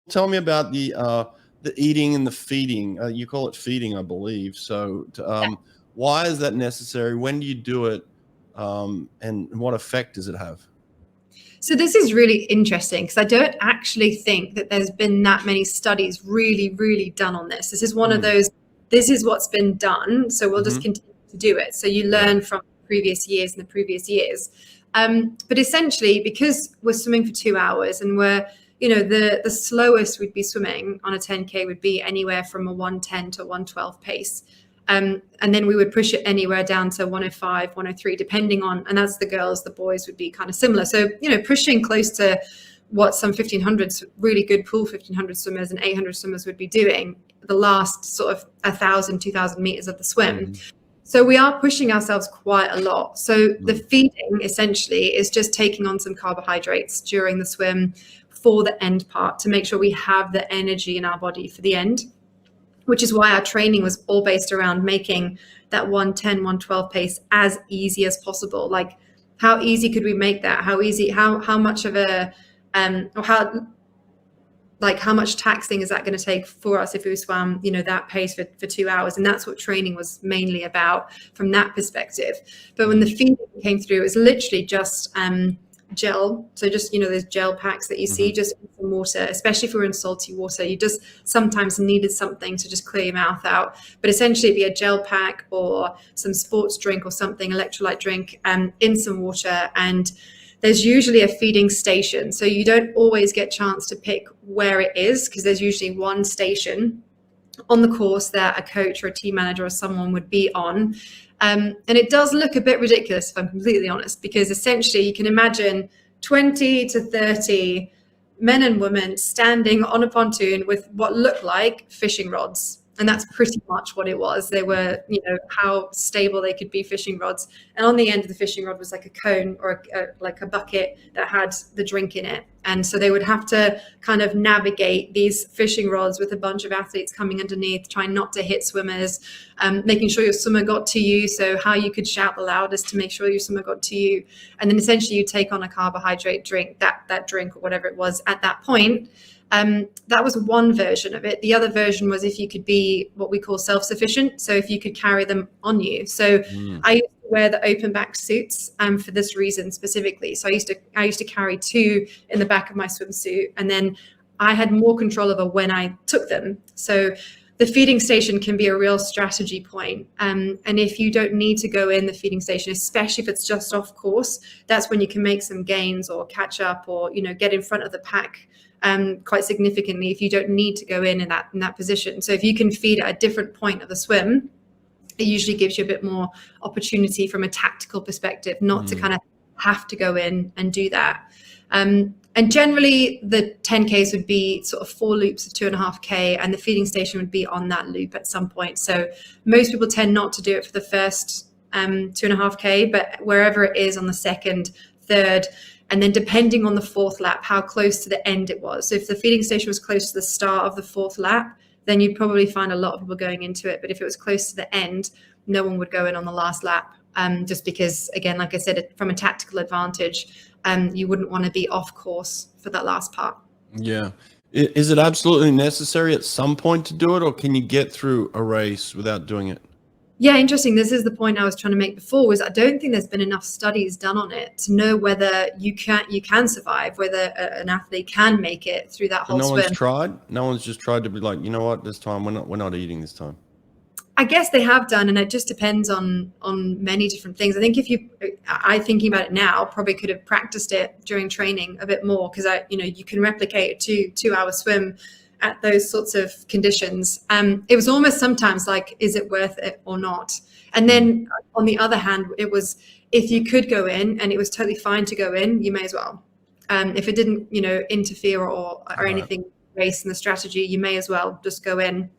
tell me about the eating and the feeding. You call it feeding, I believe. So, why is that necessary? When do you do it? And what effect does it have? So this is really interesting because I don't actually think that there's been that many studies really done on this. This is one of those, this is what's been done, so we'll just continue to do it. So you learn from previous years and the previous years. But essentially, because we're swimming for 2 hours and we're, the slowest we'd be swimming on a 10K would be anywhere from a 110 to 112 pace. And then we would push it anywhere down to 105, 103, depending on, and that's the girls, the boys would be kind of similar. So, pushing close to what some 1500s, really good pool 1500 swimmers and 800 swimmers would be doing the last sort of 1,000, 2,000 meters of the swim. So we are pushing ourselves quite a lot. So the feeding essentially is just taking on some carbohydrates during the swim for the end part to make sure we have the energy in our body for the end, which is why our training was all based around making that 110, 112 pace as easy as possible. Like, how easy could we make that? How much of a, or how much taxing is that going to take for us if we swam, that pace for 2 hours? And that's what training was mainly about from that perspective. But when the feeding came through, it was literally just gel. So just, those gel packs that you see, just some water, especially if we're in salty water, you just sometimes needed something to just clear your mouth out. But essentially it'd be a gel pack or some sports drink or something, electrolyte drink, in some water. And there's usually a feeding station. So you don't always get a chance to pick where it is, because there's usually one station on the course that a coach or a team manager or someone would be on. And it does look a bit ridiculous, if I'm completely honest, because essentially you can imagine 20 to 30 men and women standing on a pontoon with what looked like fishing rods. And that's pretty much what it was. They were, how stable they could be fishing rods. And on the end of the fishing rod was like a cone or like a bucket that had the drink in it. And so they would have to kind of navigate these fishing rods with a bunch of athletes coming underneath, trying not to hit swimmers, making sure your swimmer got to you. So how you could shout the loudest to make sure your swimmer got to you. And then essentially you take on a carbohydrate drink, that drink or whatever it was at that point. That was one version of it. The other version was if you could be what we call self-sufficient. So if you could carry them on you. So I used to wear the open back suits for this reason specifically. So I used to carry 2 in the back of my swimsuit, and then I had more control over when I took them. So the feeding station can be a real strategy point. And if you don't need to go in the feeding station, especially if it's just off course, that's when you can make some gains or catch up or, get in front of the pack quite significantly if you don't need to go in that position. So if you can feed at a different point of the swim, it usually gives you a bit more opportunity from a tactical perspective, not to kind of have to go in and do that. And generally the 10Ks would be sort of 4 loops of 2.5K, and the feeding station would be on that loop at some point. So most people tend not to do it for the first 2.5K, but wherever it is on the second, third, and then depending on the 4th lap, how close to the end it was. So if the feeding station was close to the start of the 4th lap, then you'd probably find a lot of people going into it. But if it was close to the end, no one would go in on the last lap, just because, again, like I said, from a tactical advantage, you wouldn't want to be off course for that last part. Yeah. Is it absolutely necessary at some point to do it, or can you get through a race without doing it? Yeah, interesting. This is the point I was trying to make before, was I don't think there's been enough studies done on it to know whether you can survive, whether an athlete can make it through that whole swim. No one's tried? No one's just tried to be like, you know what, this time we're not eating this time. I guess they have done, and it just depends on many different things. I think I thinking about it now, probably could have practiced it during training a bit more, because you can replicate a 2-hour swim at those sorts of conditions. It was almost sometimes like, is it worth it or not? And then on the other hand, it was, if you could go in and it was totally fine to go in, you may as well. If it didn't, interfere or anything race in the strategy, you may as well just go in.